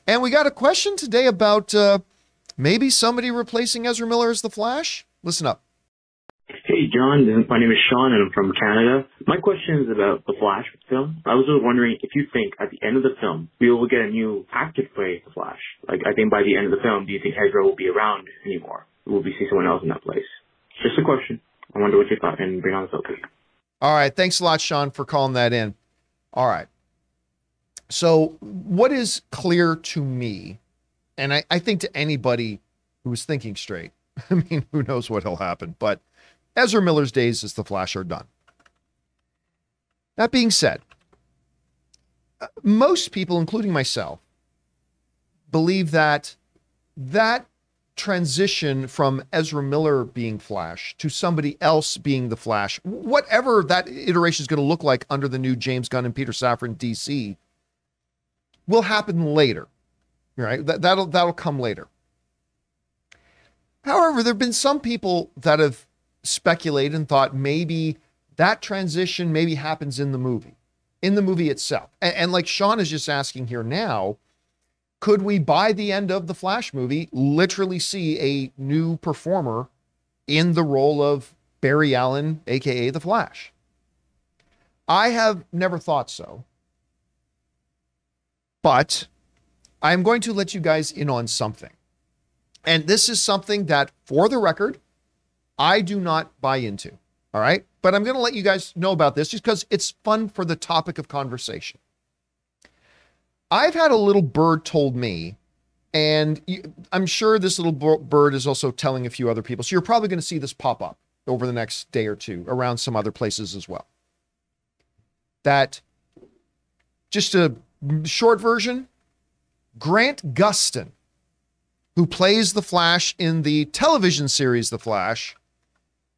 And we got a question today about maybe somebody replacing Ezra Miller as the Flash. Listen up. Hey, John. My name is Sean, and I'm from Canada. My question is about the Flash film. I was just wondering if you think at the end of the film we will get a new actor to play the Flash. Like, I think by the end of the film, do you think Ezra will be around anymore? Will we see someone else in that place? Just a question. I wonder what you thought, and bring on the focus. All right. Thanks a lot, Sean, for calling that in. All right. So what is clear to me, and I think to anybody who is thinking straight, I mean, who knows what will happen, but Ezra Miller's days as the Flash are done. That being said, most people, including myself, believe that that transition from Ezra Miller being Flash to somebody else being the Flash, whatever that iteration is going to look like under the new James Gunn and Peter Safran DC, will happen later, right? That'll come later. However, there have been some people that have speculated and thought maybe that transition maybe happens in the movie itself. And like Sean is just asking here now, could we, by the end of the Flash movie, literally see a new performer in the role of Barry Allen, aka the Flash? I have never thought so. But I'm going to let you guys in on something. And this is something that, for the record, I do not buy into. All right? But I'm going to let you guys know about this just because it's fun for the topic of conversation. I've had a little bird told me, and I'm sure this little bird is also telling a few other people. So you're probably going to see this pop up over the next day or two around some other places as well. That, just a short version, Grant Gustin, who plays the Flash in the television series The Flash,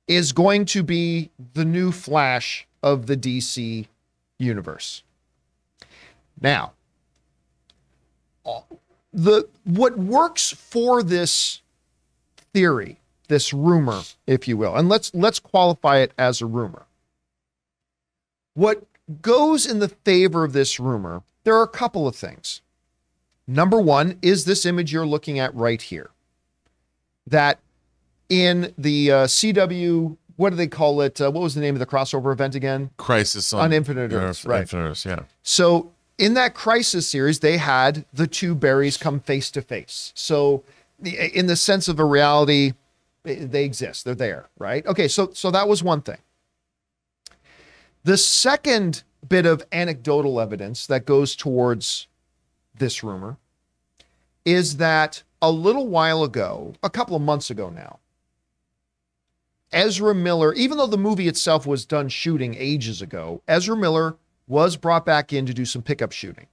is going to be the new Flash of the DC universe. Now, what works for this theory, this rumor, if you will, and let's qualify it as a rumor. What goes in the favor of this rumor, there are a couple of things. Number one is this image you're looking at right here. That in the CW, what do they call it? What was the name of the crossover event again? Crisis on Infinite Earths, right? Infinite Earths, yeah. So in that Crisis series, they had the two Barrys come face to face. So in the sense of a reality, they exist. They're there, right? Okay, so that was one thing. The second bit of anecdotal evidence that goes towards this rumor is that a little while ago, a couple of months ago now, Ezra Miller, even though the movie itself was done shooting ages ago, Ezra Miller was brought back in to do some pickup shooting.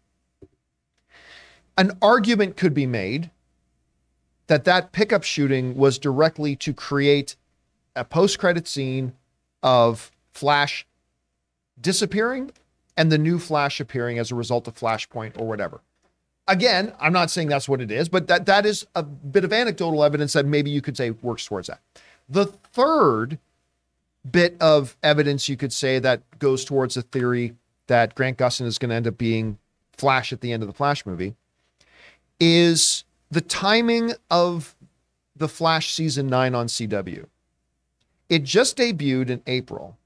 An argument could be made that that pickup shooting was directly to create a post-credit scene of Flash disappearing and the new Flash appearing as a result of Flashpoint or whatever. Again, I'm not saying that's what it is, but that is a bit of anecdotal evidence that maybe you could say works towards that. The third bit of evidence you could say that goes towards the theory that Grant Gustin is going to end up being Flash at the end of the Flash movie is the timing of the Flash season 9 on CW. It just debuted in April,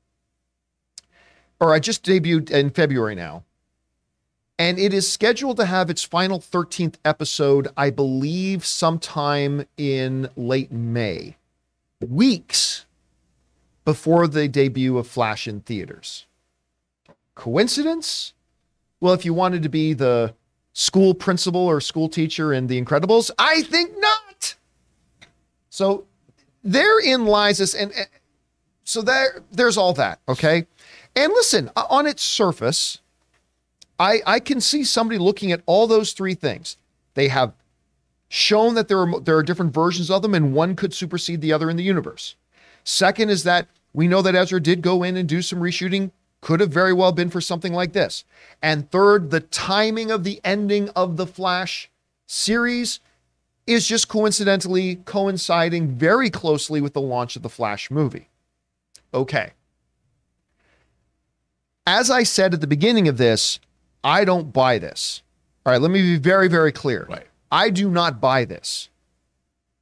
or I just debuted in February now. And it is scheduled to have its final 13th episode, I believe, sometime in late May, weeks before the debut of Flash in theaters. Coincidence? Well, if you wanted to be the school principal or school teacher in The Incredibles, I think not. So therein lies this, and so there's all that, okay? And listen, on its surface, I can see somebody looking at all those three things. They have shown that there are different versions of them, and one could supersede the other in the universe. Second is that we know that Ezra did go in and do some reshooting, could have very well been for something like this. And third, the timing of the ending of the Flash series is just coincidentally coinciding very closely with the launch of the Flash movie. Okay. As I said at the beginning of this, I don't buy this. All right, let me be very, very clear. Right. I do not buy this.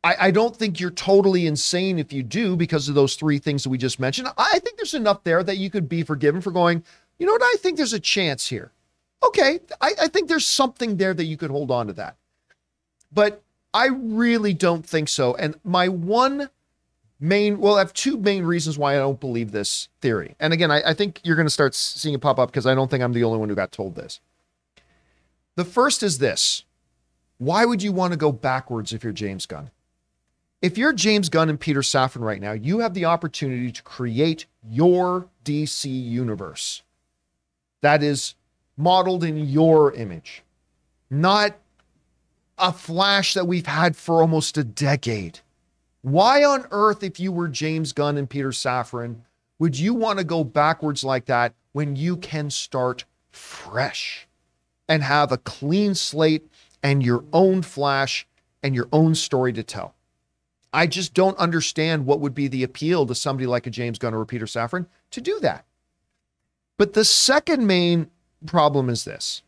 I don't think you're totally insane if you do because of those three things that we just mentioned. I think there's enough there that you could be forgiven for going, you know what, I think there's a chance here. Okay, I think there's something there that you could hold on to that. But I really don't think so. And my I have two main reasons why I don't believe this theory. And again, I think you're going to start seeing it pop up because I don't think I'm the only one who got told this. The first is this. Why would you want to go backwards if you're James Gunn? If you're James Gunn and Peter Safran right now, you have the opportunity to create your DC universe that is modeled in your image, not a Flash that we've had for almost a decade. Why on earth, if you were James Gunn and Peter Safran, would you want to go backwards like that when you can start fresh and have a clean slate and your own Flash and your own story to tell? I just don't understand what would be the appeal to somebody like a James Gunn or a Peter Safran to do that. But the second main problem is this.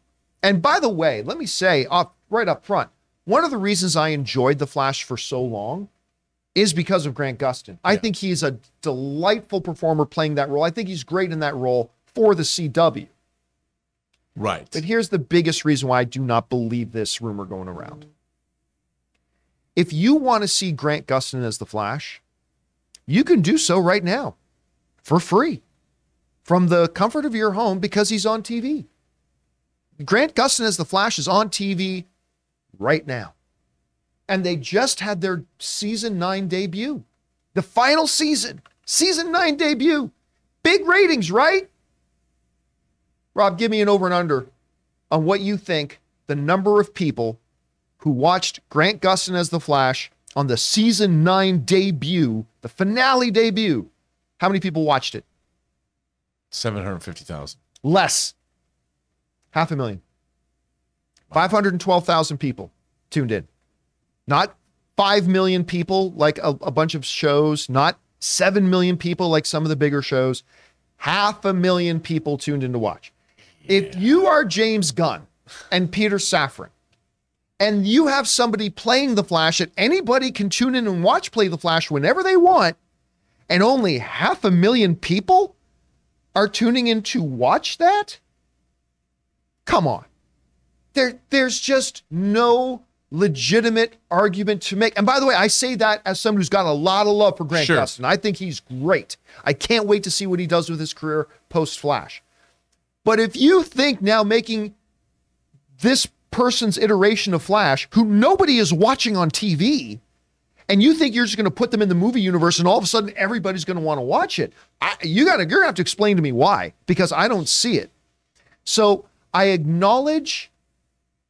And by the way, let me say right up front, one of the reasons I enjoyed The Flash for so long is because of Grant Gustin. I think he's a delightful performer playing that role. I think he's great in that role for the CW. Right. But here's the biggest reason why I do not believe this rumor going around. If you want to see Grant Gustin as the Flash, you can do so right now for free from the comfort of your home because he's on TV. Grant Gustin as the Flash is on TV right now. And they just had their season 9 debut. The final season 9 debut. Big ratings, right? Rob, give me an over and under on what you think the number of people who watched Grant Gustin as the Flash on the season 9 debut, the finale debut. How many people watched it? 750,000. Less. 500,000. 512,000 people tuned in. Not 5 million people like a bunch of shows, not 7 million people like some of the bigger shows. 500,000 people tuned in to watch. Yeah. If you are James Gunn and Peter Safran, and you have somebody playing the Flash that anybody can tune in and watch play the Flash whenever they want, and only 500,000 people are tuning in to watch that? Come on. There's just no legitimate argument to make. And by the way, I say that as someone who's got a lot of love for Grant Gustin. I think he's great. I can't wait to see what he does with his career post-Flash. But if you think now making this person's iteration of Flash, who nobody is watching on TV, and you think you're just going to put them in the movie universe and all of a sudden everybody's going to want to watch it, you're going to have to explain to me why, because I don't see it. So I acknowledge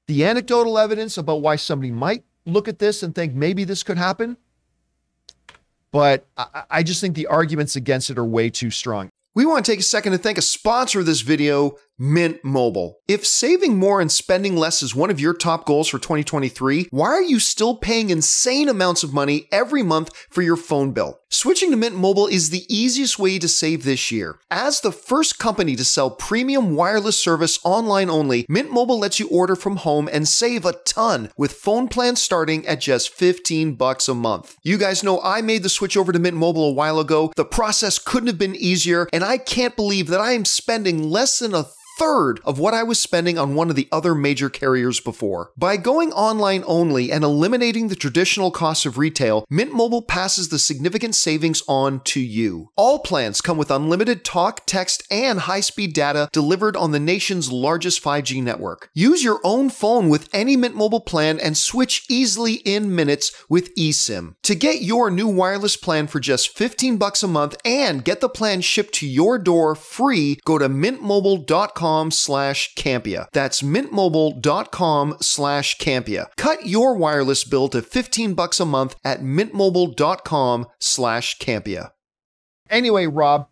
the anecdotal evidence about why somebody might look at this and think maybe this could happen, but I just think the arguments against it are way too strong. We want to take a second to thank a sponsor of this video, Mint Mobile. If saving more and spending less is one of your top goals for 2023, why are you still paying insane amounts of money every month for your phone bill? Switching to Mint Mobile is the easiest way to save this year. As the first company to sell premium wireless service online only, Mint Mobile lets you order from home and save a ton with phone plans starting at just $15 a month. You guys know I made the switch over to Mint Mobile a while ago. The process couldn't have been easier, and I can't believe that I am spending less than a third of what I was spending on one of the other major carriers before. By going online only and eliminating the traditional costs of retail, Mint Mobile passes the significant savings on to you. All plans come with unlimited talk, text, and high-speed data delivered on the nation's largest 5G network. Use your own phone with any Mint Mobile plan and switch easily in minutes with eSIM. To get your new wireless plan for just $15 a month and get the plan shipped to your door free, go to mintmobile.com/Campea. That's mintmobile.com/Campea. Cut your wireless bill to $15 a month at mintmobile.com/Campea. Anyway, Rob,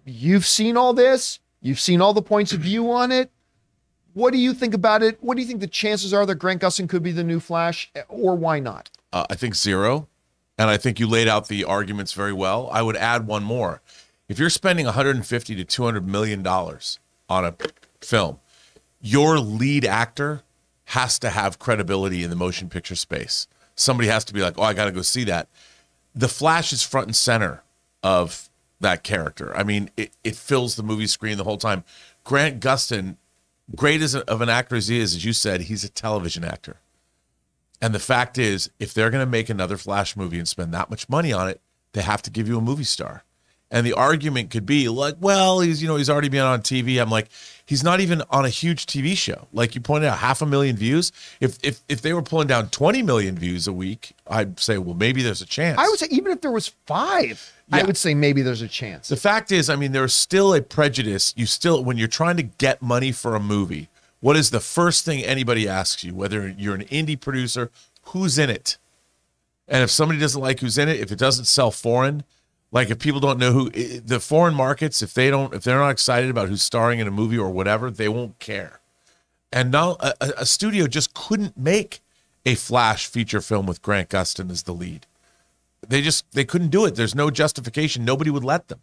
you've seen all this. You've seen all the points of view on it. What do you think about it? What do you think the chances are that Grant Gustin could be the new Flash, or why not? I think zero. And I think you laid out the arguments very well. I would add one more. If you're spending $150 to $200 million on a film, your lead actor has to have credibility in the motion picture space. Somebody has to be like, oh, I got to go see that. The Flash is front and center of that character. I mean, it fills the movie screen the whole time. Grant Gustin, great of an actor as he is, as you said, he's a television actor. And the fact is, if they're going to make another Flash movie and spend that much money on it, they have to give you a movie star. And the argument could be like, well, he's already been on TV. I'm like, he's not even on a huge TV show. Like you pointed out, 500,000 views. If they were pulling down 20 million views a week, I'd say, well, maybe there's a chance. I would say even if there was 5, I would say maybe there's a chance. The fact is, I mean, there's still a prejudice. When you're trying to get money for a movie, what is the first thing anybody asks you, whether you're an indie producer, who's in it? And if somebody doesn't like who's in it, if it doesn't sell foreign, like if people don't know who the foreign markets, if they're not excited about who's starring in a movie or whatever, they won't care. And now a studio just couldn't make a Flash feature film with Grant Gustin as the lead. They couldn't do it. There's no justification. Nobody would let them.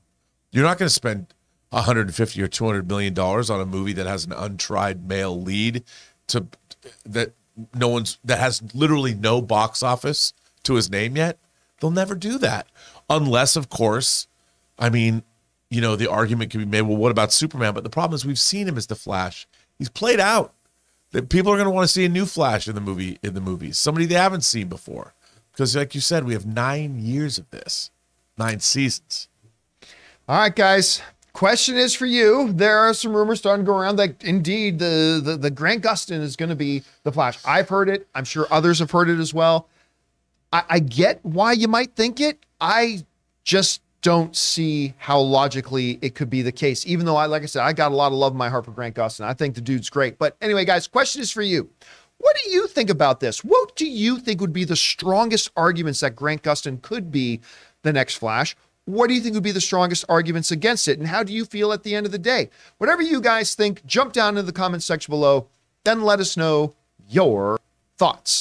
You're not going to spend $150 or $200 million on a movie that has an untried male lead that has literally no box office to his name yet. They'll never do that. Unless, of course, I mean, the argument can be made, well, what about Superman? But the problem is we've seen him as the Flash. He's played out. That people are going to want to see a new Flash in the movies, somebody they haven't seen before. Because like you said, we have 9 years of this, 9 seasons. All right, guys. Question is for you. There are some rumors starting to go around that indeed the Grant Gustin is going to be the Flash. I've heard it. I'm sure others have heard it as well. I get why you might think it. I just don't see how logically it could be the case, even though like I said, I got a lot of love in my heart for Grant Gustin. I think the dude's great. But anyway, guys, question is for you. What do you think about this? What do you think would be the strongest arguments that Grant Gustin could be the next Flash? What do you think would be the strongest arguments against it? And how do you feel at the end of the day? Whatever you guys think, jump down into the comments section below, then let us know your thoughts.